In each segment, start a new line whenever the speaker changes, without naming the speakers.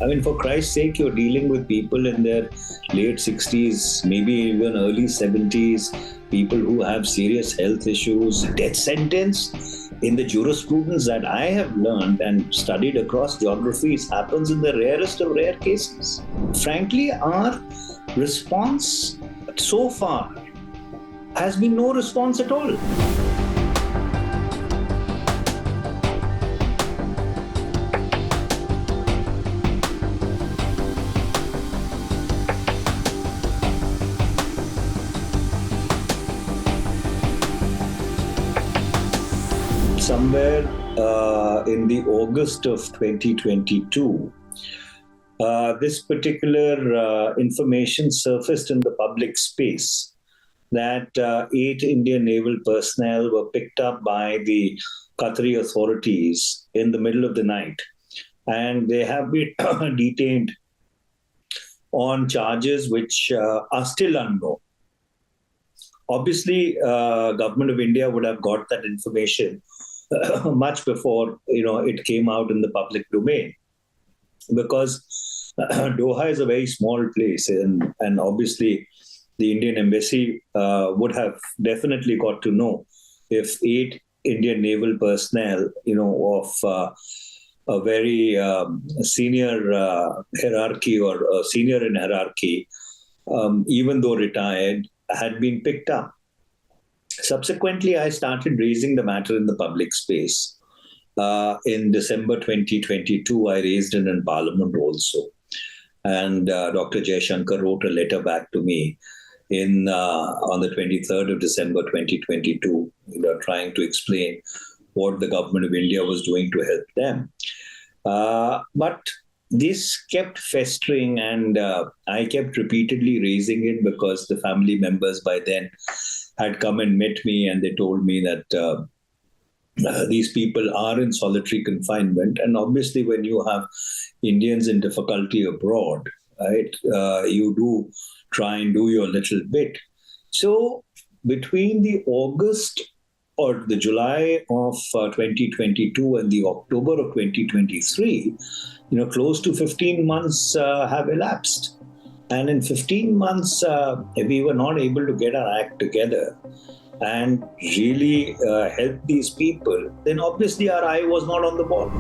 I mean, for Christ's sake, you're dealing with people in their late 60s, maybe even early 70s, people who have serious health issues. Death sentence in the jurisprudence that I have learned and studied across geographies happens in the rarest of rare cases. Frankly, our response so far has been no response at all. Somewhere in the August of 2022, this particular information surfaced in the public space that 8 Indian naval personnel were picked up by the Qatari authorities in the middle of the night, and they have been detained on charges which are still unknown. Obviously, government of India would have got that information much before it came out in the public domain, because Doha is a very small place, and obviously the Indian embassy would have definitely got to know if 8 Indian naval personnel, of a very senior hierarchy or senior in hierarchy, even though retired, had been picked up. Subsequently, I started raising the matter in the public space. In December 2022, I raised it in Parliament also. And Dr. Jaishankar wrote a letter back to me on the 23rd of December 2022, trying to explain what the government of India was doing to help them. But this kept festering, and I kept repeatedly raising it because the family members by then had come and met me, and they told me that these people are in solitary confinement. And obviously, when you have Indians in difficulty abroad, right, you do try and do your little bit. So between the August or the July of 2022 and the October of 2023, close to 15 months have elapsed. And in 15 months, we were not able to get our act together and really help these people. Then obviously our eye was not on the ball.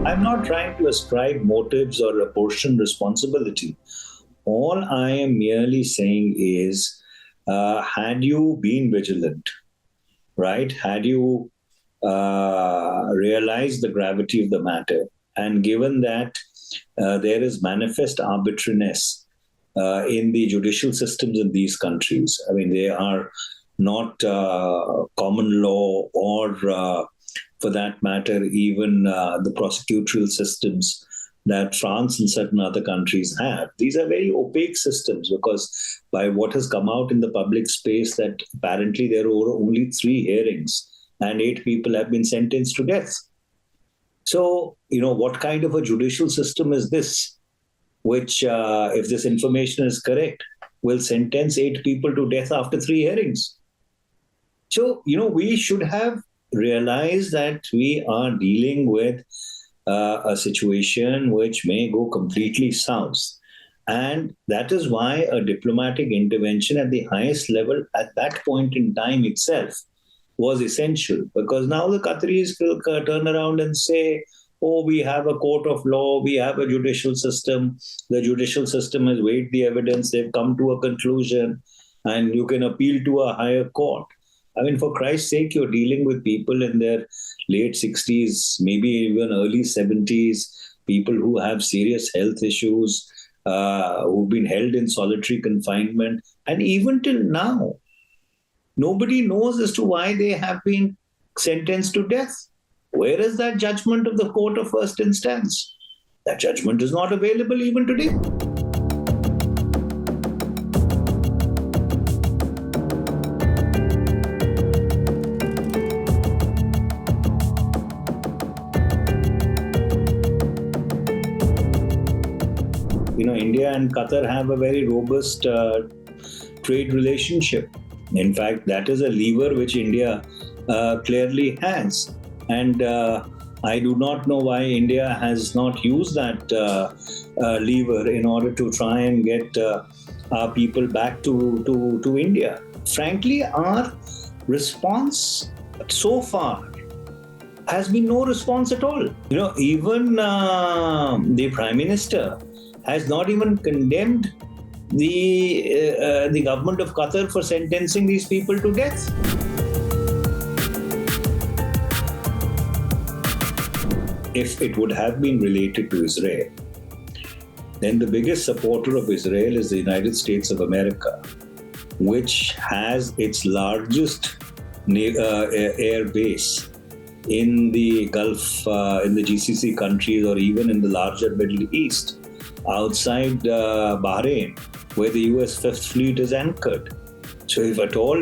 I'm not trying to ascribe motives or apportion responsibility. All I am merely saying is, had you been vigilant, right? Had you realized the gravity of the matter, and given that there is manifest arbitrariness in the judicial systems in these countries, I mean, they are not common law or, for that matter, even the prosecutorial systems that France and certain other countries have. These are very opaque systems, because by what has come out in the public space, that apparently there were only 3 hearings and 8 people have been sentenced to death. So, what kind of a judicial system is this, which, if this information is correct, will sentence 8 people to death after 3 hearings? So, we should have realized that we are dealing with a situation which may go completely south. And that is why a diplomatic intervention at the highest level at that point in time itself was essential. Because now the Qataris will turn around and say, oh, we have a court of law, we have a judicial system, the judicial system has weighed the evidence, they've come to a conclusion, and you can appeal to a higher court. I mean, for Christ's sake, you're dealing with people in their late 60s, maybe even early 70s, people who have serious health issues, who've been held in solitary confinement. And even till now, nobody knows as to why they have been sentenced to death. Where is that judgment of the court of first instance? That judgment is not available even today. India and Qatar have a very robust trade relationship. In fact, that is a lever which India clearly has. And I do not know why India has not used that lever in order to try and get our people back to India. Frankly, our response so far has been no response at all. Even the Prime Minister has not even condemned the government of Qatar for sentencing these people to death. If it would have been related to Israel, then the biggest supporter of Israel is the United States of America, which has its largest air base in the Gulf, in the GCC countries, or even in the larger Middle East, outside Bahrain, where the US Fifth Fleet is anchored. So if at all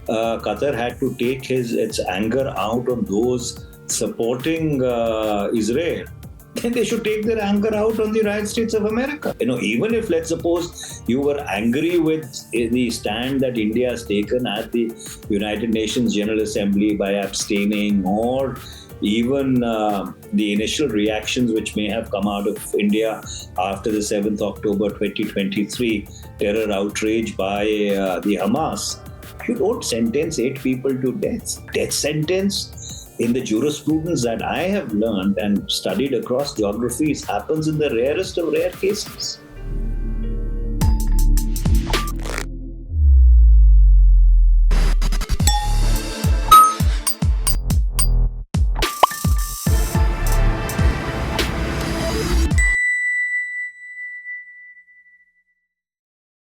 Qatar had to take its anger out on those supporting Israel, then they should take their anger out on the United States of America. Even if, let's suppose, you were angry with the stand that India has taken at the United Nations General Assembly by abstaining, or even the initial reactions which may have come out of India after the 7th October 2023 terror outrage by the Hamas, you don't sentence 8 people to death. Death sentence, in the jurisprudence that I have learned and studied across geographies, happens in the rarest of rare cases.